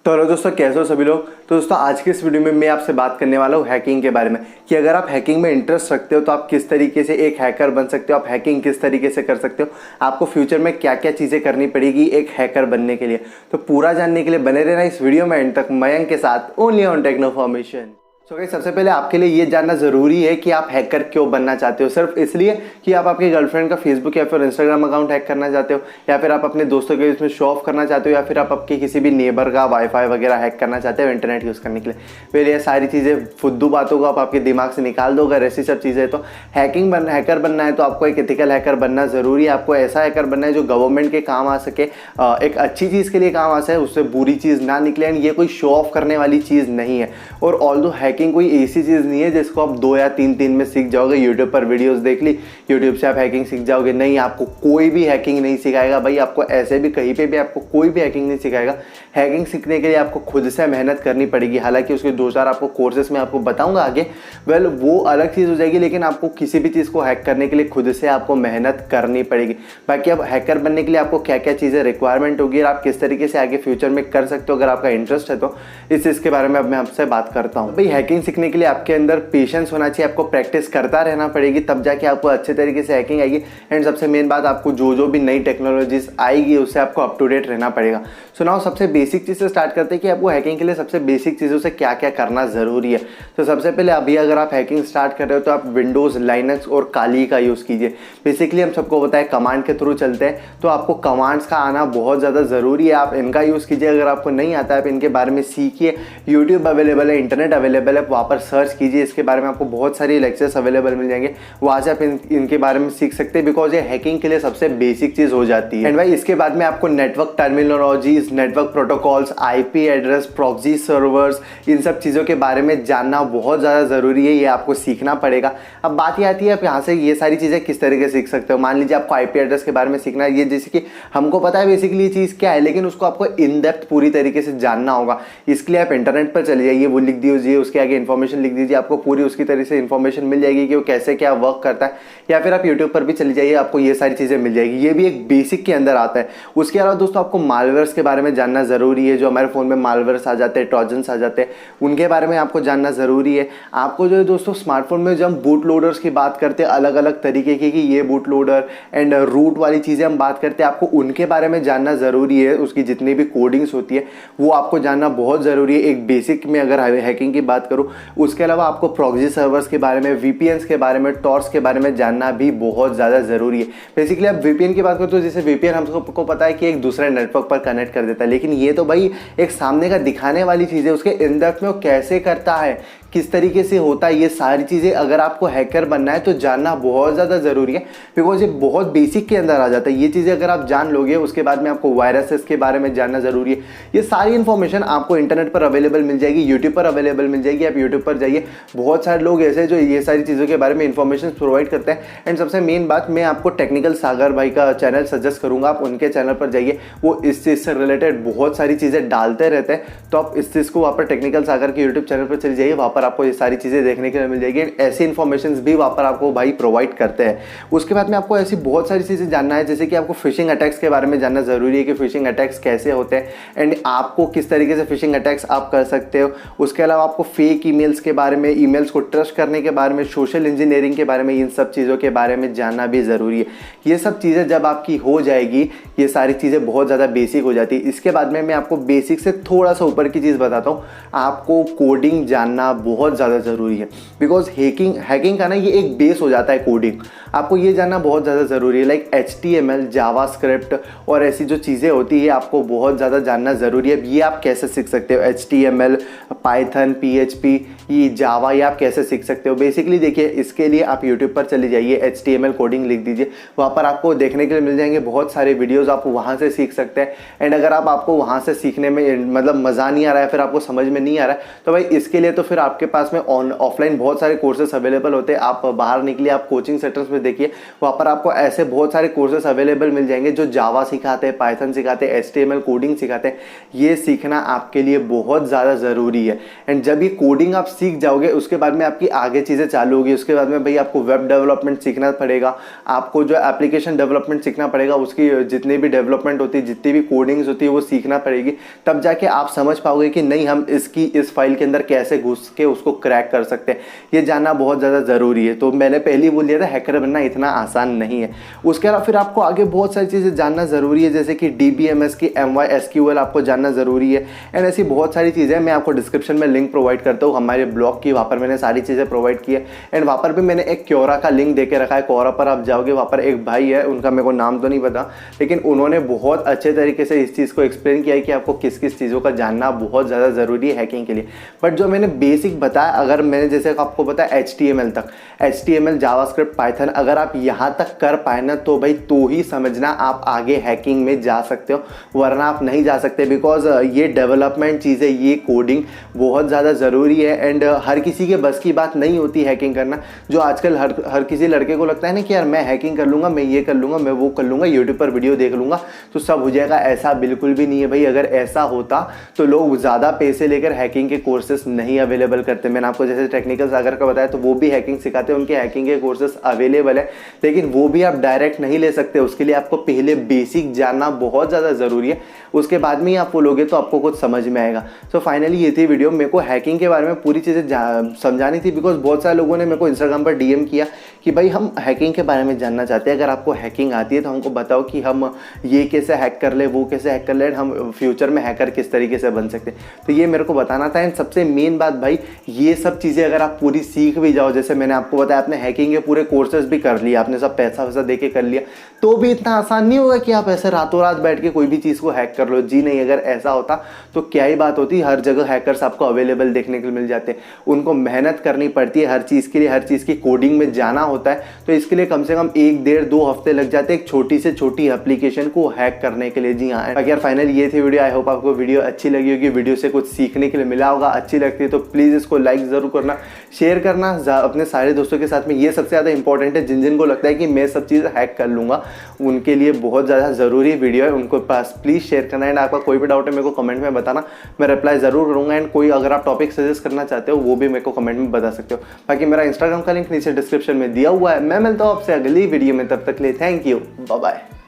तो हेलो दोस्तों, कैसे हो सभी लोग। तो दोस्तों आज के इस वीडियो में मैं आपसे बात करने वाला हूँ हैकिंग के बारे में कि अगर आप हैकिंग में इंटरेस्ट रखते हो तो आप किस तरीके से एक हैकर बन सकते हो, आप हैकिंग किस तरीके से कर सकते हो, आपको फ्यूचर में क्या क्या चीज़ें करनी पड़ेगी एक हैकर बनने के लिए। तो पूरा जानने के लिए बने रहना इस वीडियो में एंड तक मयंक के साथ ओनली ऑन टेक्नोफॉर्मेशन। सो गाइस, सबसे पहले आपके लिए ये जानना ज़रूरी है कि आप हैकर क्यों बनना चाहते हो। सिर्फ इसलिए कि आप आपके गर्लफ्रेंड का फेसबुक या फिर इंस्टाग्राम अकाउंट हैक करना चाहते हो, या फिर आप अपने दोस्तों के इसमें शो ऑफ करना चाहते हो, या फिर आप आपके किसी भी नेबर का वाईफाई वगैरह हैक करना चाहते हो इंटरनेट यूज़ करने के लिए। फिर ये सारी चीज़ें फुद्दू बातों को आप आपके दिमाग से निकाल दो। अगर ऐसी सब चीज़ें तो हैकर बनना है तो आपको एक एथिकल हैकर बनना ज़रूरी है। आपको ऐसा हैकर बनना है जो गवर्नमेंट के काम आ सके, एक अच्छी चीज़ के लिए काम आ सके, उससे बुरी चीज़ ना निकले। एंड ये कोई शो ऑफ करने वाली चीज़ नहीं है। और ऑल्दो हैकिंग कोई ऐसी चीज़ नहीं है जिसको आप 2 या 3 दिन में सीख जाओगे। यूट्यूब पर वीडियोस देख ली, यूट्यूब से आप हैकिंग सीख जाओगे, नहीं, आपको कोई भी हैकिंग नहीं सिखाएगा भाई। आपको ऐसे भी कहीं पे भी आपको कोई भी हैकिंग नहीं सिखाएगा। हैकिंग सीखने के लिए आपको खुद से मेहनत करनी पड़ेगी। हालांकि उसके 2-4 आपको कोर्सेस में आपको बताऊंगा आगे, वो अलग चीज़ हो जाएगी। लेकिन आपको किसी भी चीज़ को हैक करने के लिए खुद से आपको मेहनत करनी पड़ेगी। बाकी अब हैकर बनने के लिए आपको क्या क्या चीज़ें रिक्वायरमेंट होगी और आप किस तरीके से आगे फ्यूचर में कर सकते हो अगर आपका इंटरेस्ट है तो इस चीज़ के बारे में अब मैं आपसे बात करता हूँ। भाई हैकिंग सीखने के लिए आपके अंदर पेशेंस होना चाहिए। आपको प्रैक्टिस करता रहना पड़ेगी, तब जाके आपको अच्छे तरीके से हैकिंग आएगी। एंड सबसे मेन बात, आपको जो भी नई टेक्नोलॉजीज आएगी उससे आपको अप टू डेट रहना पड़ेगा। सो नाउ सबसे बेसिक चीज़ से स्टार्ट करते हैं कि आपको हैकिंग के लिए सबसे बेसिक चीज़ों से क्या क्या करना ज़रूरी है। तो सबसे पहले अभी अगर आप हैकिंग स्टार्ट कर रहे हो तो आप विंडोज़, लाइनक्स और काली का यूज़ कीजिए। बेसिकली हम सबको पता है कमांड के थ्रू चलते हैं, तो आपको कमांड्स का आना बहुत ज़्यादा ज़रूरी है। आप इनका यूज़ कीजिए। अगर आपको नहीं आता है आप इनके बारे में सीखिए। यूट्यूब अवेलेबल है, इंटरनेट अवेलेबल है, वहाँ पर सर्च कीजिए। इसके बारे में आपको बहुत सारी लेक्चर्स अवेलेबल मिल जाएंगे, वहाँ से आप इनके बारे में सीख सकते हैं। बिकॉज ये हैकिंग के लिए सबसे बेसिक चीज़ हो जाती है। एंड भाई इसके बाद में आपको network terminologies, network protocols, IP address, proxy servers, इन सब चीज़ों के बारे में जानना बहुत ज़्यादा ज़रूरी है। ये आपको सीखना पड़ेगा। अब बात ये आती है आप यहाँ से ये सारी चीज़ें किस तरीके से सीख सकते हो। मान लीजिए आपको आईपी एड्रेस के बारे में सीखना है, ये जैसे कि हमको पता है बेसिकली ये चीज़ क्या है, लेकिन उसको आपको इन डेप्थ पूरी तरीके से जानना होगा। इसके लिए आप इंटरनेट पर चले जाइए, वो लिख दीजिए, उसके आगे इन्फॉर्मेशन लिख दीजिए, आपको पूरी उसकी तरह से इन्फॉर्मेशन मिल जाएगी कि वो कैसे क्या वर्क करता है। या फिर आप यूट्यूब पर भी चले जाइए, आपको ये सारी चीज़ें मिल जाएगी। ये भी एक बेसिक के अंदर आता है। उसके अलावा दोस्तों आपको मालवेयर्स के बारे में जानना ज़रूरी है। जो हमारे फ़ोन में मालवेयर्स आ जाते हैं, ट्रोजन्स आ जाते हैं, उनके बारे में आपको जानना ज़रूरी है। आपको जो है दोस्तों स्मार्टफोन में जब हम बूट लोडर्स की बात करते हैं, अलग अलग तरीके की, कि ये बूट लोडर एंड रूट वाली चीज़ें हम बात करते हैं, आपको उनके बारे में जानना ज़रूरी है। उसकी जितनी भी कोडिंग्स होती है वो आपको जानना बहुत ज़रूरी है, एक बेसिक में अगर हैकिंग की बात करूँ। उसके अलावा आपको प्रॉक्सी सर्वर्स के बारे में, वीपीएन्स के बारे में, टॉर्स के बारे में जानना भी बहुत ज़्यादा ज़रूरी है। बेसिकली आप वीपीएन की बात करो तो जैसे वीपीएन हम सबको पता है कि एक दूसरे नेटवर्क पर कनेक्ट कर देता है, लेकिन ये तो भाई एक सामने का दिखाने वाली चीज़ है। उसके इन डेप्थ में वो कैसे करता है, किस तरीके से होता है, ये सारी चीज़ें अगर आपको हैकर बनना है तो जानना बहुत ज़्यादा ज़रूरी है। बिकॉज ये बहुत बेसिक के अंदर आ जाता है। ये चीज़ें अगर आप जान लोगे, उसके बाद में आपको वायरसेस के बारे में जानना ज़रूरी है। ये सारी इन्फॉर्मेशन आपको इंटरनेट पर अवेलेबल मिल जाएगी, यूट्यूब पर अवेलेबल मिल जाएगी। आप यूट्यूब पर जाइए, बहुत सारे लोग ऐसे जो ये सारी चीज़ों के बारे में इन्फॉर्मेशन प्रोवाइड करते हैं। एंड सबसे मेन बात, मैं आपको टेक्निकल सागर भाई का चैनल सजेस्ट करूँगा, आप उनके चैनल पर जाइए। वो इस चीज़ से रिलेटेड बहुत सारी चीज़ें डालते रहते हैं, तो आप इस चीज़ को वहाँ पर टेक्निकल सागर के यूट्यूब चैनल पर चले जाइए, वहाँ पर आपको ये सारी चीज़ें देखने के लिए मिल जाएगी। ऐसी इन्फॉर्मेशन भी वहाँ पर आपको भाई प्रोवाइड करते हैं। उसके बाद में आपको ऐसी बहुत सारी चीज़ें जानना है, जैसे कि आपको फिशिंग अटैक्स के बारे में जानना ज़रूरी है कि फिशिंग अटैक्स कैसे होते हैं एंड आपको किस तरीके से फिशिंग अटैक्स आप कर सकते हो। उसके अलावा आपको फेक ईमेल्स के बारे में, ईमेल्स को ट्रस्ट करने के बारे में, सोशल इंजीनियरिंग के बारे में, इन सब चीज़ों के बारे में जानना भी ज़रूरी है। ये सब चीज़ें जब आपकी हो जाएगी, ये सारी चीज़ें बहुत ज़्यादा बेसिक हो जाती है। इसके बाद में मैं आपको बेसिक से थोड़ा सा ऊपर की चीज़ बताता हूँ। आपको कोडिंग जानना बहुत ज़्यादा ज़रूरी है। बिकॉज हैकिंग का ना ये एक बेस हो जाता है कोडिंग। आपको ये जानना बहुत ज़्यादा ज़रूरी है। लाइक HTML, जावास्क्रिप्ट और ऐसी जो चीज़ें होती है आपको बहुत ज़्यादा जानना ज़रूरी है। ये आप कैसे सीख सकते हो, HTML, पाइथन, PHP, ये जावा, ये आप कैसे सीख सकते हो। बेसिकली देखिए, इसके लिए आप यूट्यूब पर चले जाइए, HTML कोडिंग लिख दीजिए, वहाँ पर आपको देखने के लिए मिल जाएंगे बहुत सारे वीडियोज़, आप वहाँ से सीख सकते हैं। एंड अगर आपको वहाँ से सीखने में मतलब मज़ा नहीं आ रहा है, फिर आपको समझ में नहीं आ रहा है, तो भाई इसके लिए तो फिर आप आपके पास में ऑफलाइन बहुत सारे कोर्सेस अवेलेबल होते हैं। आप बाहर निकलिए, आप कोचिंग सेंटर्स में देखिए, वहाँ पर आपको ऐसे बहुत सारे कोर्सेस अवेलेबल मिल जाएंगे जो जावा सिखाते हैं, पाइथन सिखाते हैं, HTML कोडिंग सिखाते हैं। ये सीखना आपके लिए बहुत ज़्यादा ज़रूरी है। एंड जब ये कोडिंग आप सीख जाओगे उसके बाद में आपकी आगे चीज़ें चालू होगी। उसके बाद में भाई आपको वेब डेवलपमेंट सीखना पड़ेगा, आपको जो एप्लीकेशन डेवलपमेंट सीखना पड़ेगा, उसकी जितनी भी डेवलपमेंट होती है, जितनी भी कोडिंग्स होती है वो सीखना पड़ेगी। तब जाके आप समझ पाओगे कि नहीं, हम इस फाइल के अंदर कैसे घुस के उसको क्रैक कर सकते हैं। ये जानना बहुत ज़्यादा ज़रूरी है। तो मैंने पहले ही बोल दिया था, हैकर बनना इतना आसान नहीं है। उसके अलावा फिर आपको आगे बहुत सारी चीज़ें जानना ज़रूरी है, जैसे कि DBMS की MySQL आपको जानना ज़रूरी है। एंड ऐसी बहुत सारी चीज़ें मैं आपको डिस्क्रिप्शन में लिंक प्रोवाइड करता हूँ हमारे ब्लॉग की, वहाँ पर मैंने सारी चीज़ें प्रोवाइड की है। एंड वहाँ पर भी मैंने एक क्योरा का लिंक दे के रखा है। क्योरा पर आप जाओगे, वहाँ पर एक भाई है, उनका मेरे को नाम तो नहीं पता, लेकिन उन्होंने बहुत अच्छे तरीके से इस चीज़ को एक्सप्लेन किया है कि आपको किस किस चीज़ों का जानना बहुत ज़्यादा ज़रूरी है हैकिंग के लिए। बट जो मैंने बेसिक बताया, अगर मैंने जैसे आपको बताया HTML तक, HTML, जावास्क्रिप्ट, पाइथन, अगर आप यहाँ तक कर पाए ना तो भाई तो ही समझना आप आगे हैकिंग में जा सकते हो, वरना आप नहीं जा सकते। बिकॉज ये डेवलपमेंट चीज़ें, ये कोडिंग बहुत ज़्यादा ज़रूरी है। एंड हर किसी के बस की बात नहीं होती हैकिंग करना। जो आजकल हर किसी लड़के को लगता है ना कि यार मैं हैकिंग कर लूँगा, मैं ये कर लूँगा, मैं वो कर लूँगा, यूट्यूब पर वीडियो देख लूँगा तो सब हो जाएगा। ऐसा बिल्कुल भी नहीं है भाई। अगर ऐसा होता तो लोग ज़्यादा पैसे लेकर हैकिंग के कोर्सेस नहीं अवेलेबल करते। मैंने आपको जैसे टेक्निकल सागर का बताया, तो वो भी हैकिंग सिखाते हैं, उनके हैकिंग के कोर्सेस अवेलेबल है, लेकिन वो भी आप डायरेक्ट नहीं ले सकते। उसके लिए आपको पहले बेसिक जानना बहुत ज़्यादा ज़रूरी है, उसके बाद में ही आप वो लोगे तो आपको कुछ समझ में आएगा। सो फाइनली ये थी वीडियो। मेरे को हैकिंग के बारे में पूरी चीज़ें समझानी थी, बिकॉज बहुत सारे लोगों ने मेरे को इंस्टाग्राम पर DM किया कि भाई हम हैकिंग के बारे में जानना चाहते हैं, अगर आपको हैकिंग आती है तो हमको बताओ कि हम ये कैसे हैक कर ले, वो कैसे हैक कर ले, हम फ्यूचर में हैकर किस तरीके से बन सकते हैं। तो ये मेरे को बताना था। एंड सबसे मेन बात भाई, ये सब चीज़ें अगर आप पूरी सीख भी जाओ, जैसे मैंने आपको बताया, आपने हैकिंग के पूरे कोर्सेज भी कर लिया, आपने सब पैसा वैसा दे के कर लिया, तो भी इतना आसान नहीं होगा कि आप ऐसे रातों रात बैठ के कोई भी चीज़ को हैक कर लो। जी नहीं, अगर ऐसा होता तो क्या ही बात होती। हर जगह हैकर्स आपको अवेलेबल देखने को मिल जाते हैं। उनको मेहनत करनी पड़ती है हर चीज़ के लिए, हर चीज़ की कोडिंग में जाना होता है, तो इसके लिए कम से कम 1, 1.5, 2 हफ्ते लग जाते हैं एक छोटी से छोटी एप्लीकेशन को हैक करने के लिए। जी हाँ। बाकी यार फाइनल ये थी वीडियो। आई होप आपको वीडियो अच्छी लगी होगी, वीडियो से कुछ सीखने के लिए मिला होगा। अच्छी लगती है तो प्लीज़ इसको लाइक ज़रूर करना, शेयर करना अपने सारे दोस्तों के साथ में। ये सबसे ज़्यादा इंपॉर्टेंट है। जिन जिन को लगता है कि मैं सब चीज़ हैक कर लूँगा, उनके लिए बहुत ज़्यादा ज़रूरी वीडियो है, उनको पास प्लीज़ शेयर करना। एंड आपका कोई भी डाउट है मेरे को कमेंट में बताना, मैं रिप्लाई ज़रूर करूँगा। एंड कोई अगर आप टॉपिक सजेस्ट करना चाहते हो वो भी मेरे को कमेंट में बता सकते हो। बाकी मेरा इंस्टाग्राम का लिंक नीचे डिस्क्रिप्शन में दिया हुआ है। मैं मिलता हूँ आपसे अगली वीडियो में, तब तक के लिए थैंक यू, बाय बाय।